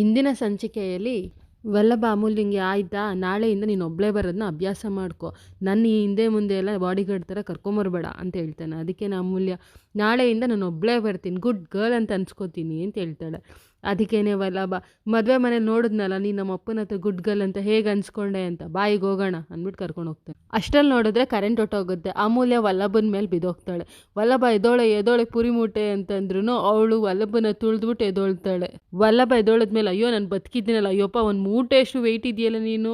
ಇಂದಿನ ಸಂಚಿಕೆಯಲ್ಲಿ ವಲ್ಲಭ ಅಮೂಲ್ಯಂಗೆ ಆಯಿತಾ, ನಾಳೆಯಿಂದ ನೀನು ಒಬ್ಬಳೇ ಬರೋದನ್ನ ಅಭ್ಯಾಸ ಮಾಡ್ಕೊ, ನನ್ನ ಈ ಹಿಂದೆ ಮುಂದೆ ಎಲ್ಲ ಬಾಡಿಗಾರ್ಡ್ ಥರ ಕರ್ಕೊಂಬರ್ಬೇಡ ಅಂತ ಹೇಳ್ತಾನೆ. ಅದಕ್ಕೆ ಅಮೂಲ್ಯ, ನಾಳೆಯಿಂದ ನಾನು ಒಬ್ಬಳೇ ಬರ್ತೀನಿ, ಗುಡ್ ಗರ್ಲ್ ಅಂತ ಅನ್ಸ್ಕೋತೀನಿ ಅಂತ ಹೇಳ್ತಾಳೆ. ಅದಕ್ಕೇನೆ ವಲ್ಲಭ, ಮದುವೆ ಮನೇಲಿ ನೋಡಿದ್ನಲ್ಲ ನೀನು ನಮ್ಮ ಅಪ್ಪನ ಹತ್ರ ಗುಡ್ ಗರ್ಲ್ ಅಂತ ಹೇಗೆ ಅನ್ಸ್ಕೊಂಡೆ ಅಂತ, ಬಾಯಿಗೆ ಹೋಗೋಣ ಅಂದ್ಬಿಟ್ಟು ಕರ್ಕೊಂಡು ಹೋಗ್ತಾನೆ. ಅಷ್ಟರಲ್ಲಿ ನೋಡಿದ್ರೆ ಕರೆಂಟ್ ಹೊಟ್ಟೋಗುತ್ತೆ. ಅಮೂಲ್ಯ ವಲ್ಲಭನ ಮೇಲೆ ಬಿದ್ದೋಗ್ತಾಳೆ. ವಲ್ಲಭ ಎದೋಳೆ ಪುರಿ ಮೂಟೆ ಅಂತಂದ್ರೂ ಅವಳು ವಲ್ಲಭನ ತುಳಿದ್ಬಿಟ್ಟು ಎದೊಳ್ತಾಳೆ. ವಲ್ಲಭ ಎದೋಳದ್ಮೇಲೆ, ಅಯ್ಯೋ ನಾನು ಬದುಕಿದ್ದೀನಲ್ಲ, ಅಯ್ಯಪ್ಪ ಒಂದು ಮೂಟೆ ಅಷ್ಟು ವೆಯ್ಟ್ ಇದೆಯಲ್ಲ ನೀನು,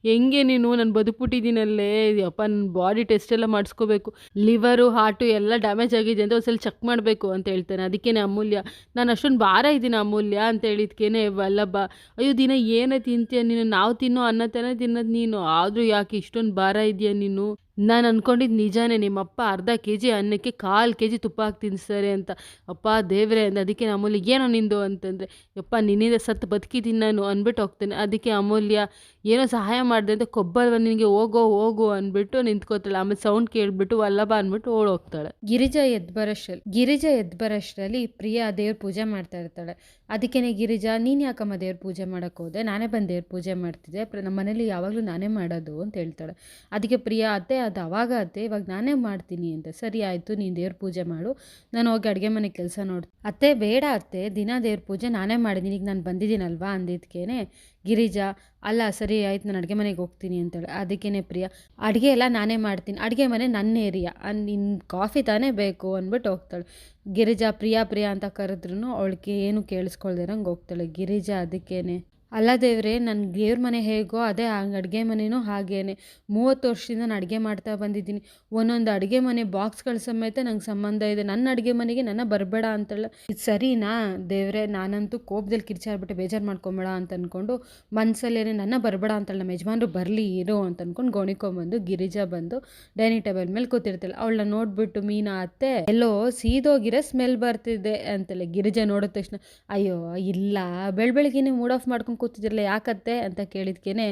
ಹೆಂಗೆ ನೀನು, ನಾನು ಬದುಕ್ಬಿಟ್ಟಿದ್ದೀನಲ್ಲೇ, ಅಪ್ಪ ನನ್ನ ಬಾಡಿ ಟೆಸ್ಟ್ ಎಲ್ಲ ಮಾಡಿಸ್ಕೋಬೇಕು, ಲಿವರು ಹಾರ್ಟು ಎಲ್ಲ ಡ್ಯಾಮೇಜ್ ಆಗಿದೆ ಅಂತ ಒಂದ್ಸಲ ಚೆಕ್ ಮಾಡಬೇಕು ಅಂತ ಹೇಳ್ತಾನೆ. ಅದಕ್ಕೇನೆ ಅಮೂಲ್ಯ, ನಾನು ಅಷ್ಟೊಂದು ಭಾರ ಇದ್ದೀನಿ ಅಮೂಲ್ಯ ಅಂತ ಹೇಳಿದ್ಕೇನೆ ವಲ್ಲಭ, ಅಯ್ಯೋ ದಿನ ಏನೇ ತಿಂತೀಯ ನೀನು, ನಾವು ತಿನ್ನೋ ಅನ್ನ ತಾನೇ ತಿನ್ನೋದು ನೀನು, ಆದರೂ ಯಾಕೆ ಇಷ್ಟೊಂದು ಭಾರ ಇದೆಯಾ ನೀನು, ನಾನು ಅಂದ್ಕೊಂಡಿದ್ದು ನಿಜಾನೇ, ನಿಮ್ಮಪ್ಪ ಅರ್ಧ ಕೆ ಜಿ ಅನ್ನಕ್ಕೆ 1/4 kg ತುಪ್ಪ ಹಾಕಿ ತಿನ್ನಿಸ್ತಾರೆ ಅಂತ, ಅಪ್ಪ ದೇವ್ರೆ ಅಂದ. ಅದಕ್ಕೆ ಅಮೂಲ್ಯ, ಏನೋ ನಿಂದು ಅಂತಂದರೆ, ಯಪ್ಪ ನಿನ್ನಿಂದ ಸತ್ತು ಬದುಕಿದ್ದೀನಿ ನಾನು ಅಂದ್ಬಿಟ್ಟು ಹೋಗ್ತೇನೆ. ಅದಕ್ಕೆ ಅಮೂಲ್ಯ, ಏನೋ ಸಹಾಯ ಮಾಡಿದೆ ಅಂತ ಕೊಬ್ಬಲ್ವ ನಿನಗೆ, ಹೋಗು ಅಂದ್ಬಿಟ್ಟು ನಿಂತ್ಕೋತಾಳೆ. ಆಮೇಲೆ ಸೌಂಡ್ ಕೇಳಿಬಿಟ್ಟು ವಲ್ಲಭ ಅಂದ್ಬಿಟ್ಟು ಓಡೋಗ್ತಾಳೆ. ಗಿರಿಜಾ ಎದ್ದು ಬರೋಷ್ಟರಲ್ಲಿ ಪ್ರಿಯಾ ದೇವ್ರ ಪೂಜೆ ಮಾಡ್ತಾ ಇರ್ತಾಳೆ. ಅದಕ್ಕೇನೆ ಗಿರಿಜಾ, ನೀನು ಯಾಕಮ್ಮ ದೇವ್ರ ಪೂಜೆ ಮಾಡೋಕ್ಕೆ ಹೋದೆ, ನಾನೇ ಬಂದು ದೇವ್ರ ಪೂಜೆ ಮಾಡ್ತಿದ್ದೆ, ನಮ್ಮ ಮನೇಲಿ ಯಾವಾಗಲೂ ನಾನೇ ಮಾಡೋದು ಅಂತ ಹೇಳ್ತಾಳೆ. ಅದಕ್ಕೆ ಪ್ರಿಯಾ, ಅತ್ತೆ ಅದು ಅವಾಗ ಅತ್ತೆ, ಇವಾಗ ನಾನೇ ಮಾಡ್ತೀನಿ ಅಂತ. ಸರಿ ಆಯಿತು, ನೀನು ದೇವ್ರ ಪೂಜೆ ಮಾಡು, ನಾನು ಹೋಗಿ ಅಡುಗೆ ಮನೆ ಕೆಲಸ ನೋಡ್ತೀನಿ. ಅತ್ತೆ ಬೇಡ ಅತ್ತೆ, ದಿನ ದೇವ್ರ ಪೂಜೆ ನಾನೇ ಮಾಡಿದ್ದೀನಿ, ಈಗ ನಾನು ಬಂದಿದ್ದೀನಲ್ವಾ ಅಂದಿದ್ಕೇನೆ ಗಿರಿಜಾ, ಅಲ್ಲ ಸರಿ ಆಯ್ತು, ನಾನು ಅಡುಗೆ ಮನೆಗೆ ಹೋಗ್ತೀನಿ ಅಂತೇಳಿ. ಅದಕ್ಕೇನೆ ಪ್ರಿಯಾ, ಅಡುಗೆ ಎಲ್ಲ ನಾನೇ ಮಾಡ್ತೀನಿ, ಅಡುಗೆ ಮನೆ ನನ್ನ ಏರಿಯಾ, ನಿನ್ನ ಕಾಫಿ ತಾನೇ ಬೇಕು ಅಂದ್ಬಿಟ್ಟು ಹೋಗ್ತಾಳೆ. ಗಿರಿಜಾ ಪ್ರಿಯಾ ಅಂತ ಕರೆದ್ರೂ ಅವಳಿಗೆ ಏನು ಕೇಳಿಸ್ಕೊಳ್ದಿರಂಗೆ ಹೋಗ್ತಾಳೆ. ಗಿರಿಜಾ ಅದಕ್ಕೇನೆ, ಅಲ್ಲ ದೇವ್ರೆ, ನನ್ನ ದೇವ್ರ ಮನೆ ಹೇಗೋ ಅದೇ ಅಡುಗೆ ಮನೆಯೂ ಹಾಗೇನೆ, 30 ವರ್ಷದಿಂದ ನಾನು ಅಡುಗೆ ಮಾಡ್ತಾ ಬಂದಿದ್ದೀನಿ, ಒಂದೊಂದು ಅಡುಗೆ ಮನೆ ಬಾಕ್ಸ್ಗಳ ಸಮೇತ ನಂಗೆ ಸಂಬಂಧ ಇದೆ, ನನ್ನ ಅಡುಗೆ ಮನೆಗೆ ನನ್ನ ಬರಬೇಡ ಅಂತೇಳ. ಇದು ಸರಿನಾ ದೇವ್ರೆ, ನಾನಂತೂ ಕೋಪದಲ್ಲಿ ಕಿರ್ಚಾಡ್ಬಿಟ್ಟು ಬೇಜಾರು ಮಾಡ್ಕೊಬೇಡ ಅಂತ ಅಂದ್ಕೊಂಡು ಮನಸ್ಸಲ್ಲೇನೆ ನನ್ನ ಬರಬೇಡ ಅಂತೇಳಿ, ನಮ್ಮ ಯಜಮಾನ್ರು ಬರಲಿ ಇರೋ ಅಂತ ಅಂದ್ಕೊಂಡು ಗೋಣಿಕೊಂಬಂದು ಗಿರಿಜಾ ಬಂದು ಡೈನಿಂಗ್ ಟೇಬಲ್ ಮೇಲೆ ಕೂತಿರ್ತಾಳೆ. ಅವಳನ್ನ ನೋಡ್ಬಿಟ್ಟು ಮೀನಾ, ಅತ್ತೆ ಎಲ್ಲೋ ಸೀದೋಗಿರೋ ಸ್ಮೆಲ್ ಬರ್ತಿದೆ ಅಂತೇಳಿ. ಗಿರಿಜಾ ನೋಡಿದ ತಕ್ಷಣ, ಅಯ್ಯೋ ಇಲ್ಲ, ಬೆಳಗ್ಗೆನೇ ಮೂಡ್ ಆಫ್ ಮಾಡ್ಕೊಂಡು ಕೂತಿದ್ರಲ್ಲ ಯಾಕತ್ತೆ ಅಂತ ಕೇಳಿದ್ಕೇನೆ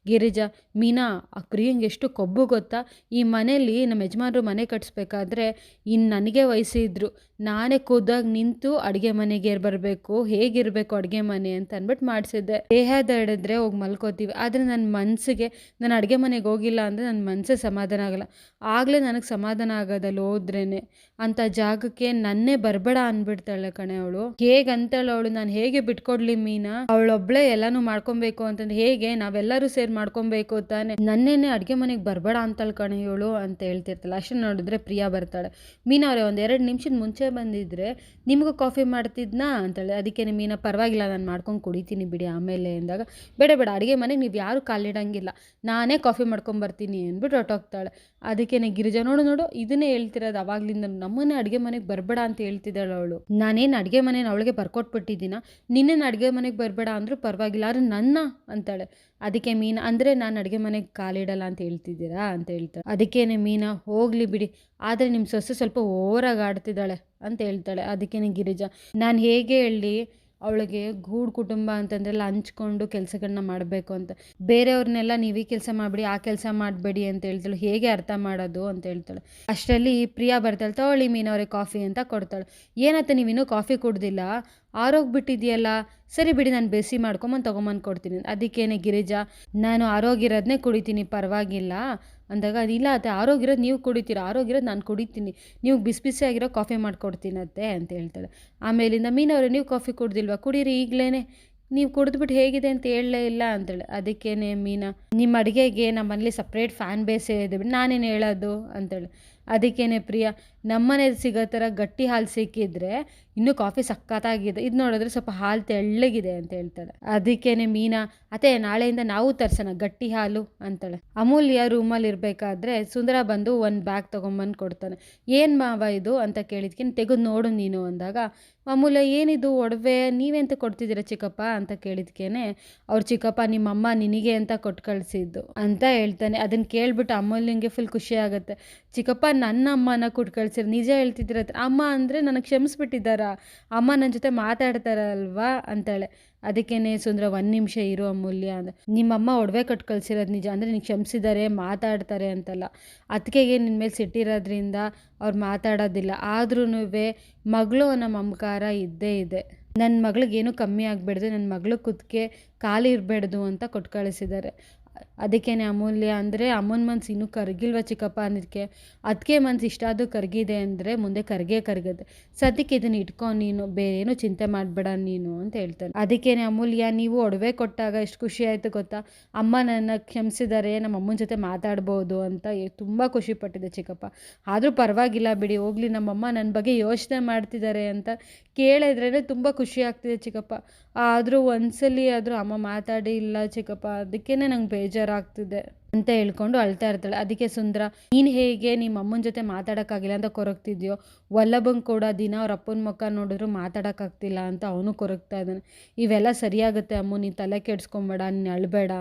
ಗಿರಿಜಾ, ಮೀನಾ ಆ ಪ್ರಿಯಂಗೆ ಎಷ್ಟು ಕೊಬ್ಬು ಗೊತ್ತಾ, ಈ ಮನೇಲಿ ನಮ್ಮ ಯಜಮಾನ್ರು ಮನೆ ಕಟ್ಸ್ಬೇಕಾದ್ರೆ ಇನ್ನು ನನಗೆ ವಯಸ್ಸಿದ್ರು, ನಾನೇ ಖುದ್ದಾಗಿ ನಿಂತು ಅಡುಗೆ ಮನೆಗೆ ಬರಬೇಕು, ಹೇಗಿರಬೇಕು ಅಡುಗೆ ಮನೆ ಅಂತ ಅಂದ್ಬಿಟ್ಟು ಮಾಡಿಸಿದ್ದೆ. ದೇಹದ ಹಿಡಿದ್ರೆ ಹೋಗಿ ಮಲ್ಕೋತೀವಿ, ಆದರೆ ನನ್ನ ಮನಸ್ಸಿಗೆ, ನಾನು ಅಡುಗೆ ಮನೆಗೆ ಹೋಗಿಲ್ಲ ಅಂದರೆ ನನ್ನ ಮನಸ್ಸೇ ಸಮಾಧಾನ ಆಗಲ್ಲ, ಆಗಲೇ ನನಗೆ ಸಮಾಧಾನ ಆಗೋದಲ್ಲ ಹೋದ್ರೇನೆ, ಅಂಥ ಜಾಗಕ್ಕೆ ನನ್ನೇ ಬರಬೇಡ ಅಂದ್ಬಿಡ್ತಾಳೆ ಕಣೆ ಅವಳು. ಹೇಗಂತಾಳೆ ಅವಳು, ನಾನು ಹೇಗೆ ಬಿಟ್ಕೊಡ್ಲಿ ಮೀನಾ, ಅವಳೊಬ್ಳೆ ಎಲ್ಲಾನು ಮಾಡ್ಕೊಬೇಕು ಅಂತಂದ್ರೆ ಹೇಗೆ, ನಾವೆಲ್ಲರೂ ಸೇರಿ ಮಾಡ್ಕೊಬೇಕು ತಾನೆ, ನನ್ನೇನೆ ಅಡುಗೆ ಮನೆಗೆ ಬರಬೇಡ ಅಂತಾಳೆ ಕಣೆ ಇವಳು ಅಂತ ಹೇಳ್ತಿರ್ತಾಳೆ. ಅಷ್ಟು ನೋಡಿದ್ರೆ ಪ್ರಿಯಾ ಬರ್ತಾಳೆ. ಮೀನಾ ಅವರೇ, ಒಂದು 2 ನಿಮಿಷದ ಮುಂಚೆ ಬಂದಿದ್ರೆ ನಿಮಗೂ ಕಾಫಿ ಮಾಡ್ತಿದ್ನಾ ಅಂತಾಳೆ. ಅದಕ್ಕೆ ಮೀನಾ, ಪರವಾಗಿಲ್ಲ ನಾನು ಮಾಡ್ಕೊಂಡು ಕುಡಿತೀನಿ ಬಿಡಿ ಆಮೇಲೆ ಅಂದಾಗ, ಬೇಡ ಅಡುಗೆ ಮನೆಗೆ ನೀವು ಯಾರು ಕಾಲಿಡಂಗಿಲ್ಲ, ನಾನೇ ಕಾಫಿ ಮಾಡ್ಕೊಂಬರ್ತೀನಿ ಅಂದ್ಬಿಟ್ಟು ಹೊಟ್ಟೋಗ್ತಾಳೆ. ಅದಕ್ಕೆ ಗಿರಿಜಾ, ನೋಡು ಇದನ್ನೇ ಹೇಳ್ತಿರೋದು ಅವಾಗ್ಲಿಂದ, ನಮ್ಮನ್ನೇ ಅಡುಗೆ ಮನೆಗೆ ಬರಬೇಡ ಅಂತ ಹೇಳ್ತಿದ್ದಾಳೆ ಅವಳು, ನಾನೇನು ಅಡುಗೆ ಮನೇನ ಅವಳಿಗೆ ಬರ್ಕೊಟ್ಬಿಟ್ಟಿದ್ದೀನ, ನಿನ್ನೇನು ಅಡುಗೆ ಮನೆಗೆ ಬರಬೇಡ ಅಂದರೂ ಪರವಾಗಿಲ್ಲ, ಆದ್ರೆ ನನ್ನ ಅಂತಾಳೆ. ಅದಕ್ಕೆ ಮೀನಾ, ಅಂದರೆ ನಾನು ಅಡುಗೆ ಮನೆಗೆ ಕಾಲಿಡಲ್ಲ ಅಂತ ಹೇಳ್ತಿದ್ದೀರಾ ಅಂತ ಹೇಳ್ತಾಳೆ. ಅದಕ್ಕೇನೆ ಮೀನಾ, ಹೋಗಲಿ ಬಿಡಿ, ಆದರೆ ನಿಮ್ಮ ಸೊಸೆ ಸ್ವಲ್ಪ ಓವರಾಗಿ ಆಡ್ತಿದ್ದಾಳೆ ಅಂತ ಹೇಳ್ತಾಳೆ. ಅದಕ್ಕೇನೆ ಗಿರಿಜಾ, ನಾನು ಹೇಗೆ ಹೇಳಿ ಅವಳಿಗೆ ಗೂಡು ಕುಟುಂಬ ಅಂತಂದ್ರೆಲ್ಲ ಹಂಚ್ಕೊಂಡು ಕೆಲಸಗಳನ್ನ ಮಾಡಬೇಕು ಅಂತ, ಬೇರೆಯವ್ರನ್ನೆಲ್ಲ ನೀವು ಈ ಕೆಲಸ ಮಾಡಿಬಿಡಿ ಆ ಕೆಲಸ ಮಾಡಬೇಡಿ ಅಂತ ಹೇಳ್ತಾಳೆ, ಹೇಗೆ ಅರ್ಥ ಮಾಡೋದು ಅಂತ ಹೇಳ್ತಾಳೆ. ಅಷ್ಟರಲ್ಲಿ ಪ್ರಿಯಾ ಬರ್ತಾಳೆ. ತಗೊಳ್ಳಿ ಮೀನವ್ರಿಗೆ ಕಾಫಿ ಅಂತ ಕೊಡ್ತಾಳೆ. ಏನತ್ತ ನೀವಿನ್ನೂ ಕಾಫಿ ಕುಡ್ದಿಲ್ಲ, ಆರೋಗ್ಬಿಟ್ಟಿದೆಯಲ್ಲ, ಸರಿ ಬಿಡಿ ನಾನು ಬಿಸಿ ಮಾಡ್ಕೊಂಬಂದು ತೊಗೊಂಬಂದು ಕೊಡ್ತೀನಿ. ಅದಕ್ಕೇನೆ ಗಿರಿಜಾ, ನಾನು ಆರೋಗಿರೋದನ್ನೇ ಕುಡಿತೀನಿ ಪರವಾಗಿಲ್ಲ ಅಂದಾಗ, ಅದಿಲ್ಲ ಅತ್ತೆ, ಆರೋಗಿರೋದು ನೀವು ಕುಡಿತೀರ, ಆರೋಗಿರೋದು ನಾನು ಕುಡಿತೀನಿ, ನೀವು ಬಿಸಿ ಆಗಿರೋ ಕಾಫಿ ಮಾಡ್ಕೊಡ್ತೀನತ್ತೆ ಅಂತ ಹೇಳ್ತಾಳೆ. ಆಮೇಲಿಂದ ಮೀನವ್ರೆ, ನೀವು ಕಾಫಿ ಕುಡ್ದಿಲ್ವಾ, ಕುಡೀರಿ ಈಗಲೇ, ನೀವು ಕುಡಿದ್ಬಿಟ್ಟು ಹೇಗಿದೆ ಅಂತ ಹೇಳಲೇ ಇಲ್ಲ ಅಂತೇಳಿ. ಅದಕ್ಕೇನೆ ಮೀನಾ, ನಿಮ್ಮ ಅಡುಗೆಗೆ ನಮ್ಮ ಮನೇಲಿ ಸಪ್ರೇಟ್ ಫ್ಯಾನ್ ಬೇಸೇ ಇದೆ ಬಿಡಿ, ನಾನೇನು ಹೇಳೋದು ಅಂತೇಳಿ. ಅದಕ್ಕೇನೆ ಪ್ರಿಯಾ, ನಮ್ಮನೇಲಿ ಸಿಗೋ ಥರ ಗಟ್ಟಿ ಹಾಲು ಸಿಕ್ಕಿದ್ರೆ ಇನ್ನೂ ಕಾಫಿ ಸಖತ್ತಾಗಿದೆ, ಇದು ನೋಡಿದ್ರೆ ಸ್ವಲ್ಪ ಹಾಲು ತೆಳ್ಳಗಿದೆ ಅಂತ ಹೇಳ್ತಾಳೆ. ಅದಕ್ಕೇನೆ ಮೀನಾ, ಅತ್ತೆ ನಾಳೆಯಿಂದ ನಾವು ತರ್ಸೋಣ ಗಟ್ಟಿ ಹಾಲು ಅಂತಾಳೆ. ಅಮೂಲ್ಯ ರೂಮಲ್ಲಿ ಇರಬೇಕಾದ್ರೆ ಸುಂದರ ಬಂದು ಒಂದು ಬ್ಯಾಗ್ ತೊಗೊಂಬಂದು ಕೊಡ್ತಾನೆ. ಏನು ಮಾವ ಇದು ಅಂತ ಕೇಳಿದ್ಕಿನ್, ತೆಗೆದು ನೋಡು ನೀನು ಅಂದಾಗ, ಅಮೂಲ್ಯ ಏನಿದು ಒಡವೆ ನೀವೆಂತ ಕೊಡ್ತಿದ್ದೀರಾ ಚಿಕ್ಕಪ್ಪ ಅಂತ ಕೇಳಿದ್ಕೇನೆ, ಅವ್ರ ಚಿಕ್ಕಪ್ಪ ನಿಮ್ಮಮ್ಮ ನಿನಗೆ ಅಂತ ಕೊಟ್ಟು ಕಳಿಸಿದ್ದು ಅಂತ ಹೇಳ್ತಾನೆ. ಅದನ್ನು ಕೇಳ್ಬಿಟ್ಟು ಅಮೂಲ್ಯಂಗೆ ಫುಲ್ ಖುಷಿ ಆಗುತ್ತೆ. ಚಿಕ್ಕಪ್ಪ ನನ್ನ ಅಮ್ಮನ ಕೊಟ್ಟು ಕಳಿಸಿದ್ರು, ನಿಜ ಹೇಳ್ತಿದ್ದೀರ, ಅಮ್ಮ ಅಂದರೆ ನನಗೆ ಕ್ಷಮಿಸ್ಬಿಟ್ಟಿದ್ದಾರಾ, ಅಮ್ಮ ನನ್ನ ಜೊತೆ ಮಾತಾಡ್ತಾರಲ್ವಾ ಅಂತಾಳೆ. ಅದಕ್ಕೇನೆ ಸುಂದರ, 1 ನಿಮಿಷ ಇರೋ ಅಮೂಲ್ಯ ಅಂದ, ನಿಮ್ಮಮ್ಮ ಒಡವೆ ಕಟ್ಟು ಕಳಿಸಿರೋದು ನಿಜ, ಅಂದರೆ ನೀನು ಕ್ಷಮಿಸಿದ್ದಾರೆ ಮಾತಾಡ್ತಾರೆ ಅಂತಲ್ಲ, ಅದಕ್ಕೆಗೆ ನಿನ್ನ ಮೇಲೆ ಸಿಟ್ಟಿರೋದ್ರಿಂದ ಅವ್ರು ಮಾತಾಡೋದಿಲ್ಲ, ಆದ್ರೂ ಮಗಳು ಅನ್ನೋ ಮಮಕಾರ ಇದ್ದೇ ಇದೆ. ನನ್ನ ಮಗಳಿಗೇನು ಕಮ್ಮಿ ಆಗಬಾರ್ದು, ನನ್ನ ಮಗಳು ಕುತ್ತಿಗೆ ಕಾಲಿರಬಾರ್ದು ಅಂತ ಕೊಟ್ಟು ಕಳಿಸಿದ್ದಾರೆ. ಅದಕ್ಕೇನೆ ಅಮೂಲ್ಯ ಅಂದರೆ ಅಮ್ಮನ ಮನ್ಸು ಇನ್ನೂ ಕರಗಿಲ್ವ ಚಿಕ್ಕಪ್ಪ ಅನ್ನೋದಕ್ಕೆ, ಅದಕ್ಕೆ ಮನ್ಸು ಇಷ್ಟಾದರೂ ಕರಗಿದೆ ಅಂದರೆ ಮುಂದೆ ಕರಗತ್ತೆ. ಸದ್ಯಕ್ಕೆ ಇದನ್ನ ಇಟ್ಕೊ, ನೀನು ಬೇರೆ ಏನೂ ಚಿಂತೆ ಮಾಡಬೇಡ ನೀನು ಅಂತ ಹೇಳ್ತಾನೆ. ಅದಕ್ಕೇನೆ ಅಮೂಲ್ಯ, ನೀವು ಒಡವೆ ಕೊಟ್ಟಾಗ ಎಷ್ಟು ಖುಷಿ ಆಯಿತು ಗೊತ್ತಾ, ಅಮ್ಮ ನನ್ನ ಕ್ಷಮಿಸಿದ್ದಾರೆ, ನಮ್ಮ ಅಮ್ಮನ ಜೊತೆ ಮಾತಾಡ್ಬೋದು ಅಂತ ತುಂಬ ಖುಷಿಪಟ್ಟಿದೆ ಚಿಕ್ಕಪ್ಪ. ಆದರೂ ಪರವಾಗಿಲ್ಲ ಬಿಡಿ, ಹೋಗಲಿ ನಮ್ಮಮ್ಮ ನನ್ನ ಬಗ್ಗೆ ಯೋಚನೆ ಮಾಡ್ತಿದ್ದಾರೆ ಅಂತ ಕೇಳಿದ್ರೇ ತುಂಬ ಖುಷಿ ಆಗ್ತಿದೆ ಚಿಕ್ಕಪ್ಪ. ಆದರೂ ಒಂದ್ಸಲಿ ಆದರೂ ಅಮ್ಮ ಮಾತಾಡಿ ಇಲ್ಲ ಚಿಕ್ಕಪ್ಪ, ಅದಕ್ಕೇ ನಂಗೆ ಬೇಜಾರಾಗ್ತಿದೆ ಅಂತ ಹೇಳ್ಕೊಂಡು ಅಳ್ತಾ ಇರ್ತಾಳೆ. ಅದಕ್ಕೆ ಸುಂದರ, ನೀನು ಹೇಗೆ ನಿಮ್ಮ ಅಮ್ಮನ ಜೊತೆ ಮಾತಾಡೋಕ್ಕಾಗಿಲ್ಲ ಅಂತ ಕೊರಗ್ತಿದ್ಯೋ, ವಲ್ಲಭಂಗೆ ಕೂಡ ದಿನ ಅವ್ರ ಅಪ್ಪನ ಮುಖ ನೋಡಿದ್ರು ಮಾತಾಡೋಕ್ಕಾಗ್ತಿಲ್ಲ ಅಂತ ಅವನು ಕೊರಗ್ತಾ ಇದ್ದಾನೆ. ಇವೆಲ್ಲ ಸರಿಯಾಗುತ್ತೆ ಅಮ್ಮು, ನೀನು ತಲೆ ಕೆಡ್ಸ್ಕೊಬೇಡ, ನೀನು ಅಳಬೇಡ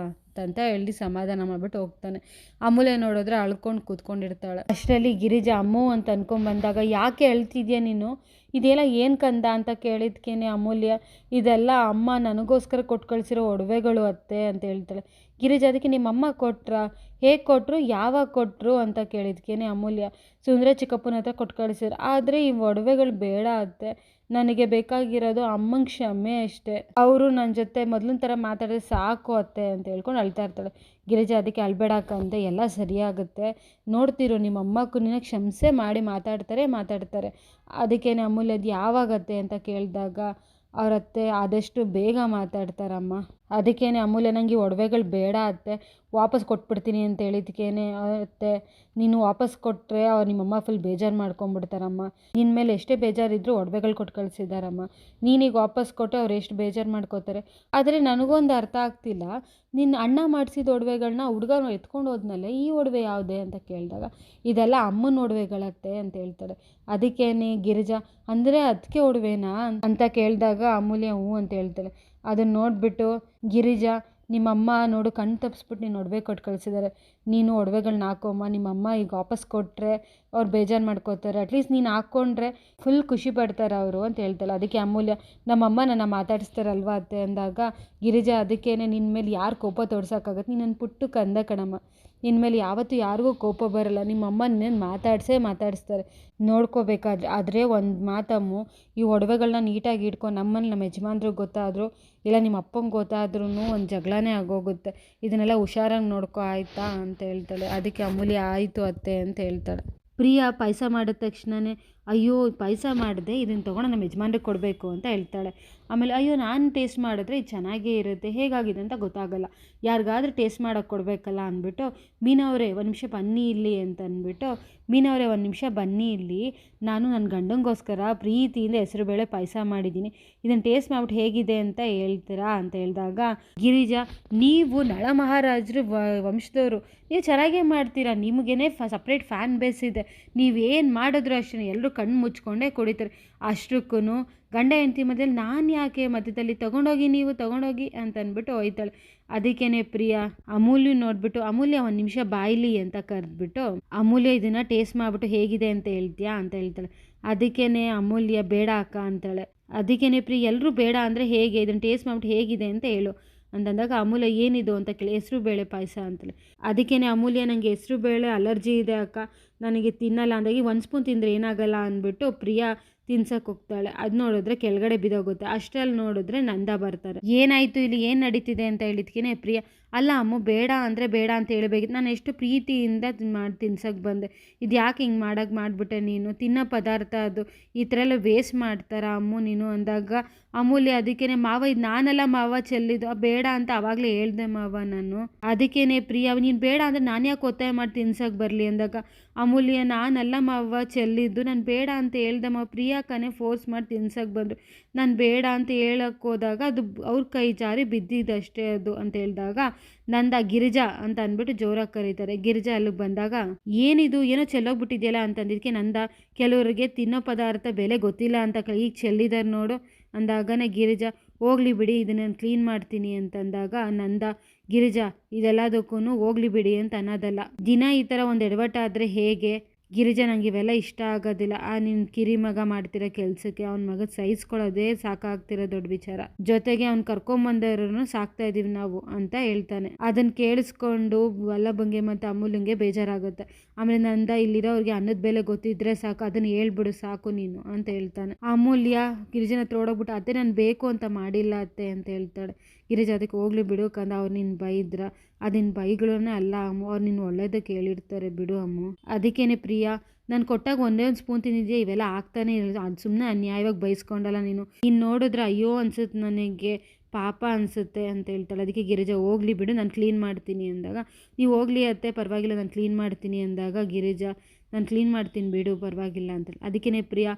ಅಂತ ಹೇಳಿ ಸಮಾಧಾನ ಮಾಡಿಬಿಟ್ಟು ಹೋಗ್ತಾನೆ. ಅಮೂಲ್ಯ ನೋಡಿದ್ರೆ ಅಳ್ಕೊಂಡು ಕೂತ್ಕೊಂಡಿರ್ತಾಳೆ. ಅಷ್ಟರಲ್ಲಿ ಗಿರಿಜಾ ಅಮ್ಮು ಅಂತ ಅನ್ಕೊಂಡ್ಬಂದಾಗ, ಯಾಕೆ ಅಳ್ತಿದ್ಯಾ ನೀನು, ಇದೆಲ್ಲ ಏನು ಕಂದ ಅಂತ ಕೇಳಿದ್ಕೇನೆ ಅಮೂಲ್ಯ, ಇದೆಲ್ಲ ಅಮ್ಮ ನನಗೋಸ್ಕರ ಕೊಟ್ಟು ಕಳಿಸಿರೋ ಒಡವೆಗಳು ಅತ್ತೆ ಅಂತ ಹೇಳ್ತಾಳೆ. ಗಿರಿಜಾ ಅದಕ್ಕೆ ನಿಮ್ಮಮ್ಮ ಕೊಟ್ರಾ, ಹೇಗೆ ಕೊಟ್ಟರು, ಯಾವಾಗ ಕೊಟ್ಟರು ಅಂತ ಕೇಳಿದ್ಕೇನೆ ಅಮೂಲ್ಯ, ಸುಂದರ ಚಿಕ್ಕಪ್ಪನ ಹತ್ರ ಕೊಟ್ಟು ಕಳಿಸಿದ್ರು, ಆದರೆ ಈ ಒಡವೆಗಳು ಬೇಡ ಅತ್ತೆ, ನನಗೆ ಬೇಕಾಗಿರೋದು ಅಮ್ಮಂಗೆ ಕ್ಷಮೆ ಅಷ್ಟೇ, ಅವರು ನನ್ನ ಜೊತೆ ಮೊದಲಿನ ಥರ ಮಾತಾಡಿದ್ರೆ ಸಾಕು ಅತ್ತೆ ಅಂತ ಹೇಳ್ಕೊಂಡು ಅಳ್ತಾ ಇರ್ತಾಳೆ. ಗಿರಿಜಾ ಅದಕ್ಕೆ ಅಳ್ಬೇಡಕ್ಕಂತೆ, ಎಲ್ಲ ಸರಿಯಾಗುತ್ತೆ, ನೋಡ್ತಿರು ನಿಮ್ಮ ಅಮ್ಮಕ್ಕೂ ನಿನ್ನ ಕ್ಷಮಿಸೇ ಮಾಡಿ ಮಾತಾಡ್ತಾರೆ. ಅದಕ್ಕೇನೆ ಅಮೂಲ್ಯ, ಅದು ಯಾವಾಗತ್ತೆ ಅಂತ ಕೇಳಿದಾಗ ಅವ್ರ ಅತ್ತೆ ಆದಷ್ಟು ಬೇಗ ಮಾತಾಡ್ತಾರಮ್ಮ. ಅದಕ್ಕೇನೆ ಅಮೂಲ್ಯ, ನನಗೆ ಒಡವೆಗಳು ಬೇಡ ಅತ್ತೆ, ವಾಪಸ್ ಕೊಟ್ಬಿಡ್ತೀನಿ ಅಂತ ಹೇಳಿದ್ಕೇನೆ ಅತ್ತೆ, ನೀನು ವಾಪಸ್ ಕೊಟ್ಟರೆ ಅವ್ರು ನಿಮ್ಮಮ್ಮ ಫುಲ್ ಬೇಜಾರು ಮಾಡ್ಕೊಂಬಿಡ್ತಾರಮ್ಮ, ನಿನ್ನ ಮೇಲೆ ಎಷ್ಟೇ ಬೇಜಾರಿದ್ರೂ ಒಡವೆಗಳು ಕೊಟ್ಟು ಕಳಿಸಿದಾರಮ್ಮ, ನೀನೀಗ ವಾಪಸ್ ಕೊಟ್ಟು ಅವ್ರು ಎಷ್ಟು ಬೇಜಾರು ಮಾಡ್ಕೋತಾರೆ. ಆದರೆ ನನಗೊಂದು ಅರ್ಥ ಆಗ್ತಿಲ್ಲ, ನಿನ್ನ ಅಣ್ಣ ಮಾಡಿಸಿದ ಒಡವೆಗಳನ್ನ ಹುಡುಗ ಎತ್ಕೊಂಡು ಹೋದ್ಮೇಲೆ ಈ ಒಡವೆ ಯಾವುದೇ ಅಂತ ಕೇಳಿದಾಗ, ಇದೆಲ್ಲ ಅಮ್ಮನ ಒಡವೆಗಳತ್ತೆ ಅಂತ ಹೇಳ್ತಾರೆ. ಅದಕ್ಕೇನೆ ಗಿರಿಜಾ, ಅಂದರೆ ಅದಕ್ಕೆ ಒಡವೆನಾ ಅಂತ ಕೇಳಿದಾಗ ಅಮೂಲ್ಯ ಹ್ಞೂ ಅಂತ ಹೇಳ್ತಾಳೆ. ಅದನ್ನು ನೋಡಿಬಿಟ್ಟು ಗಿರಿಜಾ, ನಿಮ್ಮಮ್ಮ ನೋಡು ಕಣ್ಣು ತಪ್ಪಿಸ್ಬಿಟ್ಟು ನೀನು ಒಡವೆ ಕೊಟ್ಟು ಕಳಿಸಿದ್ದಾರೆ, ನೀನು ಒಡವೆಗಳನ್ನ ಹಾಕೋಮ್ಮ, ನಿಮ್ಮಮ್ಮ ಈಗ ವಾಪಸ್ ಕೊಟ್ಟರೆ ಅವ್ರು ಬೇಜಾರು ಮಾಡ್ಕೋತಾರೆ, ಅಟ್ಲೀಸ್ಟ್ ನೀನು ಹಾಕ್ಕೊಂಡ್ರೆ ಫುಲ್ ಖುಷಿ ಪಡ್ತಾರೆ ಅವರು ಅಂತ ಹೇಳ್ತಾಳೆ. ಅದಕ್ಕೆ ಅಮೂಲ್ಯ, ನಮ್ಮಮ್ಮ ನನ್ನ ಮಾತಾಡಿಸ್ತಾರಲ್ವ ಅತ್ತೆ ಅಂದಾಗ ಗಿರಿಜಾ, ಅದಕ್ಕೇನೆ ನಿನ್ನ ಮೇಲೆ ಯಾರು ಕೋಪ ತೋರ್ಸೋಕ್ಕಾಗತ್ತೆ, ನೀನು ನನ್ನ ಪುಟ್ಟು ಕಂದ ಕಣಮ್ಮ, ನಿನ್ನ ಮೇಲೆ ಯಾವತ್ತೂ ಯಾರಿಗೂ ಕೋಪ ಬರಲ್ಲ, ನಿಮ್ಮಮ್ಮ ನಿನ್ನ ಮಾತಾಡಿಸ್ತಾರೆ, ನೋಡ್ಕೋಬೇಕಾದ್ರೆ. ಆದರೆ ಒಂದು ಮಾತಮ್ಮು, ಈ ಒಡವೆಗಳನ್ನ ನೀಟಾಗಿ ಇಟ್ಕೊ, ನಮ್ಮಲ್ಲಿ ನಮ್ಮ ಯಜಮಾನ್ರಿಗೆ ಗೊತ್ತಾದರೂ ಇಲ್ಲ ನಿಮ್ಮ ಅಪ್ಪಂಗೆ ಗೊತ್ತಾದ್ರೂ ಒಂದು ಜಗಳನೇ ಆಗೋಗುತ್ತೆ, ಇದನ್ನೆಲ್ಲ ಹುಷಾರಾಗಿ ನೋಡ್ಕೊ ಆಯಿತಾ ಅಂತ ಹೇಳ್ತಾಳೆ. ಅದಕ್ಕೆ ಅಮೂಲ್ಯ ಆಯಿತು ಅತ್ತೆ ಅಂತ ಹೇಳ್ತಾಳೆ. ಪ್ರಿಯಾ ಪಾಯಸ ಮಾಡಿದ ತಕ್ಷಣವೇ, ಅಯ್ಯೋ ಪಾಯಸ ಮಾಡಿದೆ, ಇದನ್ನು ತೊಗೊಂಡು ನಮ್ಮ ಯಜಮಾನ್ರಿಗೆ ಕೊಡಬೇಕು ಅಂತ ಹೇಳ್ತಾಳೆ. ಆಮೇಲೆ ಅಯ್ಯೋ ನಾನು ಟೇಸ್ಟ್ ಮಾಡಿದ್ರೆ ಇದು ಚೆನ್ನಾಗೇ ಇರುತ್ತೆ, ಹೇಗಾಗಿದೆ ಅಂತ ಗೊತ್ತಾಗಲ್ಲ, ಯಾರಿಗಾದ್ರೂ ಟೇಸ್ಟ್ ಮಾಡೋಕ್ಕೆ ಕೊಡಬೇಕಲ್ಲ ಅಂದ್ಬಿಟ್ಟು, ಮೀನವರೇ ಒಂದು ನಿಮಿಷ ಬನ್ನಿ ಇಲ್ಲಿ ಅಂತ ಅಂದ್ಬಿಟ್ಟು, ಮೀನವರೇ ಒಂದು ನಿಮಿಷ ಬನ್ನಿ ಇಲ್ಲಿ, ನಾನು ನನ್ನ ಗಂಡಂಗೋಸ್ಕರ ಪ್ರೀತಿಯಿಂದ ಹೆಸರುಬೇಳೆ ಪಾಯಸ ಮಾಡಿದ್ದೀನಿ, ಇದನ್ನು ಟೇಸ್ಟ್ ಮಾಡಿಬಿಟ್ಟು ಹೇಗಿದೆ ಅಂತ ಹೇಳ್ತೀರಾ ಅಂತ ಹೇಳಿದಾಗ ಗಿರಿಜಾ, ನೀವು ನಳ ಮಹಾರಾಜರು ವಂಶದವರು, ನೀವು ಚೆನ್ನಾಗೇ ಮಾಡ್ತೀರಾ, ನಿಮಗೇನೆ ಸಪ್ರೇಟ್ ಫ್ಯಾನ್ ಬೇಸ್ ಇದೆ, ನೀವೇನು ಮಾಡಿದ್ರು ಅಷ್ಟೇ ಎಲ್ಲರೂ ಕಣ್ಣು ಮುಚ್ಕೊಂಡೇ ಕುಡಿತಾರೆ, ಅಷ್ಟಕ್ಕೂ ಗಂಡ ಹೆಂಡತಿ ಮಧ್ಯದಲ್ಲಿ ನಾನು ಯಾಕೆ ಮಧ್ಯದಲ್ಲಿ ತೊಗೊಂಡೋಗಿ ಅಂತ ಅಂದ್ಬಿಟ್ಟು ಹೋಯ್ತಾಳೆ. ಅದಕ್ಕೇನೆ ಪ್ರಿಯಾ ಅಮೂಲ್ಯ ನೋಡ್ಬಿಟ್ಟು, ಅಮೂಲ್ಯ ಒಂದು ನಿಮಿಷ ಬಾಯ್ಲಿ ಅಂತ ಕರೆದ್ಬಿಟ್ಟು, ಅಮೂಲ್ಯ ಇದನ್ನು ಟೇಸ್ಟ್ ಮಾಡಿಬಿಟ್ಟು ಹೇಗಿದೆ ಅಂತ ಹೇಳ್ತೀಯಾ ಅಂತ ಹೇಳ್ತಾಳೆ. ಅದಕ್ಕೇನೆ ಅಮೂಲ್ಯ ಬೇಡ ಅಕ್ಕ ಅಂತಾಳೆ. ಅದಕ್ಕೇನೆ ಪ್ರಿಯ, ಎಲ್ಲರೂ ಬೇಡ ಅಂದರೆ ಹೇಗೆ, ಇದನ್ನು ಟೇಸ್ಟ್ ಮಾಡಿಬಿಟ್ಟು ಹೇಗಿದೆ ಅಂತ ಹೇಳು ಅಂತಂದಾಗ ಅಮೂಲ್ಯ ಏನಿದು ಅಂತ ಕೇಳಿ, ಹೆಸರು ಬೇಳೆ ಪಾಯಸ ಅಂತಲೇ. ಅದಕ್ಕೇನೆ ಅಮೂಲ್ಯ, ನನಗೆ ಹೆಸರು ಬೇಳೆ ಅಲರ್ಜಿ ಇದೆ ಅಕ್ಕ, ನನಗೆ ತಿನ್ನಲ್ಲ ಅಂದಾಗಿ ಒಂದು ಸ್ಪೂನ್ ತಿಂದರೆ ಏನಾಗಲ್ಲ ಅಂದ್ಬಿಟ್ಟು ಪ್ರಿಯಾ ತಿನ್ಸಕ್ಕೆ ಹೋಗ್ತಾಳೆ. ಅದು ನೋಡಿದ್ರೆ ಕೆಳಗಡೆ ಬಿದ್ದೋಗುತ್ತೆ. ಅಷ್ಟರಲ್ಲಿ ನೋಡಿದ್ರೆ ನಂದ ಬರ್ತಾರೆ. ಏನಾಯಿತು ಇಲ್ಲಿ, ಏನು ನಡೀತಿದೆ ಅಂತ ಹೇಳಿದ್ಕೇನೆ ಪ್ರಿಯಾ, ಅಲ್ಲ ಅಮ್ಮ ಬೇಡ ಅಂದರೆ ಬೇಡ ಅಂತ ಹೇಳಬೇಕಿತ್ತು, ನಾನು ಎಷ್ಟು ಪ್ರೀತಿಯಿಂದ ಮಾಡಿ ತಿನ್ಸಕ್ಕೆ ಬಂದೆ, ಇದು ಯಾಕೆ ಹಿಂಗೆ ಮಾಡಿಬಿಟ್ಟೆ ನೀನು, ತಿನ್ನೋ ಪದಾರ್ಥ ಅದು, ಈ ಥರ ಎಲ್ಲ ವೇಸ್ಟ್ ಮಾಡ್ತಾರ ಅಮ್ಮು ನೀನು ಅಂದಾಗ ಅಮೂಲ್ಯ, ಅದಕ್ಕೇನೆ ಮಾವ ಇದು ನಾನೆಲ್ಲ ಮಾವ ಚೆಲ್ಲಿದ್ದು, ಬೇಡ ಅಂತ ಆವಾಗಲೇ ಹೇಳ್ದೆ ಮಾವ ನಾನು. ಅದಕ್ಕೇನೆ ಪ್ರಿಯಾ, ನೀನು ಬೇಡ ಅಂದರೆ ನಾನು ಯಾಕೆ ಒತ್ತಾಯ ಮಾಡಿ ತಿನ್ಸಕ್ಕೆ ಬರಲಿ ಅಂದಾಗ ಅಮೂಲ್ಯ, ನಾನೆಲ್ಲ ಮಾವ ಚೆಲ್ಲಿದ್ದು, ನಾನು ಬೇಡ ಅಂತ ಹೇಳ್ದೆ ಮಾವ, ಪ್ರಿಯಾಕನೇ ಫೋರ್ಸ್ ಮಾಡಿ ತಿನ್ಸಕ್ಕೆ ಬಂದರು, ನಾನು ಬೇಡ ಅಂತ ಹೇಳಕ್ಕೆ ಹೋದಾಗ ಅದು ಅವ್ರ ಕೈ ಜಾರಿ ಬಿದ್ದಿದ್ದಷ್ಟೇ ಅದು ಅಂತ ಹೇಳಿದಾಗ ನಂದ ಗಿರಿಜಾ ಅಂತ ಅಂದ್ಬಿಟ್ಟು ಜೋರಾಗಿ ಕರೀತಾರೆ. ಗಿರಿಜಾ ಅಲ್ಲಿಗೆ ಬಂದಾಗ ಏನಿದು ಏನೋ ಚೆಲ್ಲೋಗ್ಬಿಟ್ಟಿದೆಯಲ್ಲ ಅಂತಂದಿದ್ದಕ್ಕೆ ನಂದ, ಕೆಲವರಿಗೆ ತಿನ್ನೋ ಪದಾರ್ಥ ಬೆಲೆ ಗೊತ್ತಿಲ್ಲ ಅಂತ ಈಗ ಚೆಲ್ಲಿದ್ದಾರೆ ನೋಡು ಅಂದಾಗನೇ ಗಿರಿಜಾ, ಹೋಗ್ಲಿ ಬಿಡಿ ಇದನ್ನು ಕ್ಲೀನ್ ಮಾಡ್ತೀನಿ ಅಂತಂದಾಗ ನಂದ, ಗಿರಿಜಾ ಇದೆಲ್ಲದಕ್ಕೂ ಹೋಗ್ಲಿ ಬಿಡಿ ಅಂತ ಅನ್ನೋದಲ್ಲ, ದಿನ ಈ ಥರ ಒಂದು ಎಡವಟ್ಟಾದರೆ ಹೇಗೆ, ಗಿರಿಜಾ ನಂಗೆ ಇವೆಲ್ಲ ಇಷ್ಟ ಆಗೋದಿಲ್ಲ. ನಿನ್ನ ಕಿರಿ ಮಗ ಮಾಡ್ತಿರೋ ಕೆಲ್ಸಕ್ಕೆ ಅವ್ನ ಮಗ ಸಹಿಸ್ಕೊಳ್ಳೋದೇ ಸಾಕಾಗ್ತಿರೋ ದೊಡ್ಡ ವಿಚಾರ. ಜೊತೆಗೆ ಅವ್ನು ಕರ್ಕೊಂಬಂದವ್ರನ್ನು ಸಾಕ್ತಾ ಇದೀವಿ ನಾವು ಅಂತ ಹೇಳ್ತಾನೆ. ಅದನ್ನ ಕೇಳಿಸ್ಕೊಂಡು ವಲ್ಲಭಂಗೆ ಮತ್ತು ಅಮೂಲ್ಯಂಗೆ ಬೇಜಾರಾಗುತ್ತೆ. ಆಮೇಲೆ ನಂದ ಇಲ್ಲಿರೋರಿಗೆ ಅನ್ನದ ಬೆಲೆ ಗೊತ್ತಿದ್ರೆ ಸಾಕು, ಅದನ್ನ ಹೇಳ್ಬಿಡು ಸಾಕು ನೀನು ಅಂತ ಹೇಳ್ತಾನೆ. ಅಮೂಲ್ಯ ಗಿರಿಜನ ಹತ್ರ ಓಡೋಗ್ಬಿಟ್ಟು ಅತ್ತೆ ನಾನು ಬೇಕು ಅಂತ ಮಾಡಿಲ್ಲ ಅತ್ತೆ ಅಂತ ಹೇಳ್ತಾಳೆ. ಗಿರಿಜಾ ಅದಕ್ಕೆ ಹೋಗ್ಲಿ ಬಿಡು ಕಂದ, ಅವ್ರು ನಿನ್ನ ಬೈದ್ರ ಅದಿನ ಬೈಗಳನ್ನೇ ಅಲ್ಲ ಅಮ್ಮು, ಅವ್ರು ನಿನ್ನ ಒಳ್ಳೇದಕ್ಕೆ ಹೇಳಿರ್ತಾರೆ ಬಿಡು ಅಮ್ಮು. ಅದಕ್ಕೇನೆ ಪ್ರಿಯಾ ನಾನು ಕೊಟ್ಟಾಗ ಒಂದೇ ಒಂದು ಸ್ಪೂನ್ ತಿಂದಿದ್ಯಾ, ಇವೆಲ್ಲ ಆಗ್ತಾನೆ ಇರೋದು, ಅದು ಸುಮ್ಮನೆ ಅನ್ಯಾಯವಾಗಿ ಬೈಸ್ಕೊಂಡಲ್ಲ ನೀನು ನೋಡಿದ್ರೆ ಅಯ್ಯೋ ಅನ್ಸುತ್ತೆ ನನಗೆ, ಪಾಪ ಅನಿಸುತ್ತೆ ಅಂತ ಹೇಳ್ತಾಳೆ. ಅದಕ್ಕೆ ಗಿರಿಜಾ ಹೋಗ್ಲಿ ಬಿಡು ನಾನು ಕ್ಲೀನ್ ಮಾಡ್ತೀನಿ ಅಂದಾಗ, ನೀವು ಹೋಗ್ಲಿ ಅತ್ತೆ ಪರವಾಗಿಲ್ಲ ನಾನು ಕ್ಲೀನ್ ಮಾಡ್ತೀನಿ ಅಂದಾಗ ಗಿರಿಜಾ ನಾನು ಕ್ಲೀನ್ ಮಾಡ್ತೀನಿ ಬಿಡು ಪರವಾಗಿಲ್ಲ ಅಂತೇಳಿ. ಅದಕ್ಕೇ ಪ್ರಿಯಾ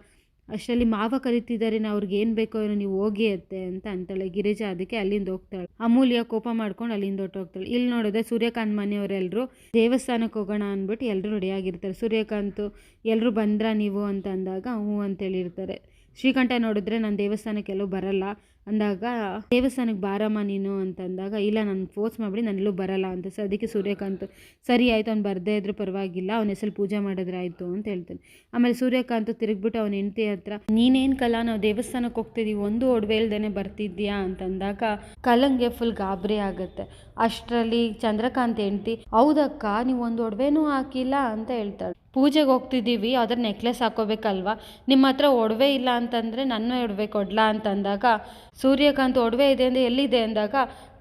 ಅಷ್ಟರಲ್ಲಿ ಮಾವ ಕರಿತಿದ್ದಾರೆ, ನಾ ಅವ್ರಿಗೆ ಏನು ಬೇಕೋ ಏನೋ ನೀವು ಹೋಗಿ ಅತ್ತೆ ಅಂತ ಅಂತಾಳೆ. ಗಿರಿಜಾ ಅದಕ್ಕೆ ಅಲ್ಲಿಂದ ಹೋಗ್ತಾಳೆ. ಅಮೂಲ್ಯ ಕೋಪ ಮಾಡ್ಕೊಂಡು ಅಲ್ಲಿಂದ ಹೊಟ್ಟೋಗ್ತಾಳೆ. ಇಲ್ಲಿ ನೋಡಿದ್ರೆ ಸೂರ್ಯಕಾಂತ್ ಮನೆಯವರೆಲ್ಲರೂ ದೇವಸ್ಥಾನಕ್ಕೆ ಹೋಗೋಣ ಅಂದ್ಬಿಟ್ಟು ಎಲ್ಲರೂ ರೆಡಿಯಾಗಿರ್ತಾರೆ. ಸೂರ್ಯಕಾಂತ್ ಎಲ್ಲರೂ ಬಂದ್ರಾ ನೀವು ಅಂತ ಅಂದಾಗ ಹ್ಞೂ ಅಂತೇಳಿರ್ತಾರೆ. ಶ್ರೀಕಂಠ ನೋಡಿದ್ರೆ ನಾನು ದೇವಸ್ಥಾನಕ್ಕೆಲ್ಲೂ ಬರಲ್ಲ ಅಂದಾಗ, ದೇವಸ್ಥಾನಕ್ಕೆ ಬಾರಮ್ಮ ನೀನು ಅಂತಂದಾಗ, ಇಲ್ಲ ನಾನು ಫೋರ್ಸ್ ಮಾಡಿಬಿಡಿ ನಾನು ಎಲ್ಲೂ ಬರಲ್ಲ ಅಂತ. ಅದಕ್ಕೆ ಸೂರ್ಯಕಾಂತ್ ಸರಿ ಆಯಿತು ಅವ್ನು ಬರದೇ ಇದ್ರೂ ಪರವಾಗಿಲ್ಲ, ಅವನ ಹೆಸರು ಪೂಜೆ ಮಾಡಿದ್ರೆ ಆಯಿತು ಅಂತ ಹೇಳ್ತಾನೆ. ಆಮೇಲೆ ಸೂರ್ಯಕಾಂತ್ ತಿರುಗ್ಬಿಟ್ಟು ಅವನ ಹೆಂಡತಿ ಹತ್ರ, ನೀನೇನು ಕಲಾ ನಾವು ದೇವಸ್ಥಾನಕ್ಕೆ ಹೋಗ್ತಿದ್ದೀವಿ ಒಂದು ಒಡವೆ ಇಲ್ದೇನೆ ಬರ್ತಿದ್ಯಾ ಅಂತಂದಾಗ ಕಲಂಗೆ ಫುಲ್ ಗಾಬರಿ ಆಗುತ್ತೆ. ಅಷ್ಟರಲ್ಲಿ ಚಂದ್ರಕಾಂತ್ ಹೆಂಡತಿ, ಹೌದಕ್ಕ ನೀವು ಒಂದು ಒಡವೆನೂ ಹಾಕಿಲ್ಲ ಅಂತ ಹೇಳ್ತಾಳೆ. ಪೂಜೆಗೆ ಹೋಗ್ತಿದ್ದೀವಿ ಅದ್ರ ನೆಕ್ಲೆಸ್ ಹಾಕೋಬೇಕಲ್ವಾ, ನಿಮ್ಮ ಹತ್ರ ಒಡವೆ ಇಲ್ಲ ಅಂತಂದರೆ ನನ್ನ ಒಡವೆ ಕೊಡ್ಲಾ ಅಂತಂದಾಗ, ಸೂರ್ಯಕಾಂತ್ ಒಡವೆ ಇದೆ ಅಂದರೆ ಎಲ್ಲಿದೆ ಅಂದಾಗ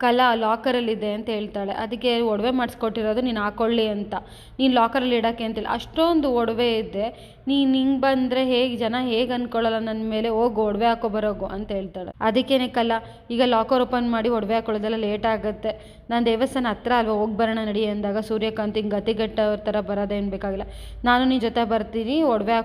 ಕಲಾ ಲಾಕರಲ್ಲಿದೆ ಅಂತ ಹೇಳ್ತಾಳೆ. ಅದಕ್ಕೆ ಒಡವೆ ಮಾಡಿಸ್ಕೊಟ್ಟಿರೋದು ನೀನು ಹಾಕೊಳ್ಳಿ ಅಂತ, ನೀನು ಲಾಕರಲ್ಲಿ ಇಡೋಕ್ಕೆ ಅಂತೇಳಿ, ಅಷ್ಟೊಂದು ಒಡವೆ ಇದೆ, ನೀನು ಹಿಂಗೆ ಬಂದರೆ ಹೇಗೆ ಜನ ಹೇಗೆ ಅಂದ್ಕೊಳ್ಳಲ್ಲ ನನ್ನ ಮೇಲೆ, ಹೋಗಿ ಒಡವೆ ಹಾಕೋ ಬರೋಗು ಅಂತ ಹೇಳ್ತಾಳೆ. ಅದಕ್ಕೇನೆ ಕಲಾ, ಈಗ ಲಾಕರ್ ಓಪನ್ ಮಾಡಿ ಒಡವೆ ಹಾಕೊಳ್ಳೋದೆಲ್ಲ ಲೇಟ್ ಆಗುತ್ತೆ, ನಾನು ದೇವಸ್ಥಾನ ಹತ್ರ ಅಲ್ವಾ ಹೋಗಿ ಬರೋಣ ನಡಿ ಅಂದಾಗ ಸೂರ್ಯಕಾಂತ್ ಹಿಂಗೆ ಗತಿಗೆಟ್ಟವ್ರ ಥರ ಬರೋದೇನು ಬೇಕಾಗಿಲ್ಲ, ನಾನು ನಿನ್ನ ಜೊತೆ ಬರ್ತೀನಿ ಒಡವೆ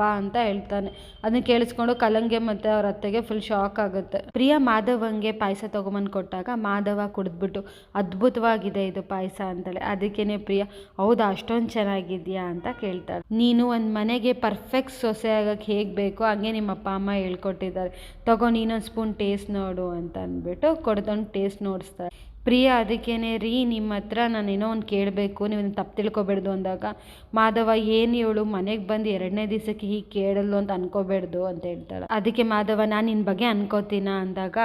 ಬಾ ಅಂತ ಹೇಳ್ತಾನೆ. ಅದನ್ನ ಕೇಳಿಸ್ಕೊಂಡು ಕಲಂಗೆ ಮತ್ತು ಅವ್ರ ಅತ್ತೆಗೆ ಫುಲ್ ಶಾಕ್ ಆಗುತ್ತೆ. ಪ್ರಿಯಾ ಮಾಧವಂಗೆ ಪಾಯಸ ತೊಗೊಂಬಂದು ಕೊಟ್ಟಾಗ ಮಾಧವ ಕುಡಿದ್ಬಿಟ್ಟು ಅದ್ಭುತವಾಗಿದೆ ಇದು ಪಾಯಸ ಅಂತಾಳೆ. ಅದಕ್ಕೇನೆ ಪ್ರಿಯಾ, ಹೌದಾ ಅಷ್ಟೊಂದು ಚೆನ್ನಾಗಿದೆಯಾ ಅಂತ ಕೇಳ್ತಾಳೆ. ನೀನು ಒಂದು ಮನೆಗೆ ಪರ್ಫೆಕ್ಟ್ ಸೊಸೆ ಆಗೋಕ್ಕೆ ಹೇಗೆ ಬೇಕೋ ಹಾಗೆ ನಿಮ್ಮ ಅಪ್ಪ ಅಮ್ಮ ಹೇಳ್ಕೊಟ್ಟಿದ್ದಾರೆ, ತಗೋ ನೀನೊಂದು ಸ್ಪೂನ್ ಟೇಸ್ಟ್ ನೋಡು ಅಂತ ಅಂದ್ಬಿಟ್ಟು ಕೊಡ್ದೊಂಡು ಟೇಸ್ಟ್ ನೋಡಿಸ್ತಾರೆ. ಪ್ರಿಯಾ ಅದಕ್ಕೇನೆ ರೀ ನಿಮ್ಮ ಹತ್ರ ನಾನು ಏನೋ ಒಂದು ಕೇಳಬೇಕು, ನೀವು ತಪ್ಪು ತಿಳ್ಕೊಬೇಡ್ದು ಅಂದಾಗ ಮಾಧವ, ಏನು ಇವಳು ಮನೆಗೆ ಬಂದು 2ನೇ ದಿವಸಕ್ಕೆ ಹೀಗೆ ಕೇಳಲು ಅಂತ ಅನ್ಕೋಬೇಡ್ದು ಅಂತ ಹೇಳ್ತಾಳೆ. ಅದಕ್ಕೆ ಮಾಧವ, ನಾನು ನಿನ್ನ ಬಗ್ಗೆ ಅನ್ಕೋತೀನ ಅಂದಾಗ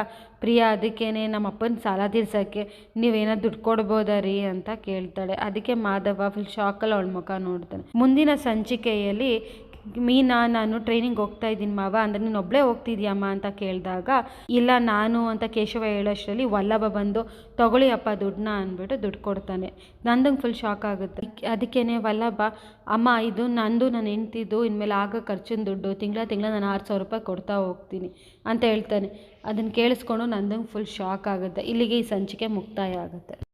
ಪ್ರಿಯಾ ಅದಕ್ಕೇನೆ ನಮ್ಮ ಅಪ್ಪನ ಸಾಲ ತೀರ್ಸೋಕ್ಕೆ ನೀವೇನಾದ್ರು ದುಡ್ಡು ಕೊಡ್ಬೋದಾ ರೀ ಅಂತ ಕೇಳ್ತಾಳೆ. ಅದಕ್ಕೆ ಮಾಧವ ಫುಲ್ ಶಾಕಲ್ಲಿ ಅವಳ ಮುಖ ನೋಡ್ತಾನೆ. ಮುಂದಿನ ಸಂಚಿಕೆಯಲ್ಲಿ ಮೀನಾ, ನಾನು ಟ್ರೈನಿಂಗ್ ಹೋಗ್ತಾ ಇದ್ದೀನಿ ಮಾವ ಅಂದರೆ ನೀನು ಒಬ್ಬಳೇ ಹೋಗ್ತಿದ್ಯಮ್ಮ ಅಂತ ಕೇಳಿದಾಗ, ಇಲ್ಲ ನಾನು ಅಂತ ಕೇಶವ ಹೇಳೋಷ್ಟರಲ್ಲಿ ವಲ್ಲಭ ಬಂದು, ತಗೊಳ್ಳಿ ಅಪ್ಪ ದುಡ್ಡನ್ನ ಅಂದ್ಬಿಟ್ಟು ದುಡ್ಡು ಕೊಡ್ತಾನೆ. ನಂದಂಗೆ ಫುಲ್ ಶಾಕ್ ಆಗುತ್ತೆ. ಅದಕ್ಕೇ ವಲ್ಲಭ, ಅಮ್ಮ ಇದು ನಂದು ನನ್ನ ಹೆಂಡ್ತಿದ್ದು ಇನ್ಮೇಲೆ ಆಗ ಖರ್ಚಿನ ದುಡ್ಡು, ತಿಂಗಳ ನಾನು 6,000 ರೂಪಾಯಿ ಕೊಡ್ತಾ ಹೋಗ್ತೀನಿ ಅಂತ ಹೇಳ್ತಾನೆ. ಅದನ್ನು ಕೇಳಿಸ್ಕೊಂಡು ನಂದಂಗೆ ಫುಲ್ ಶಾಕ್ ಆಗುತ್ತೆ. ಇಲ್ಲಿಗೆ ಈ ಸಂಚಿಕೆ ಮುಕ್ತಾಯ ಆಗುತ್ತೆ.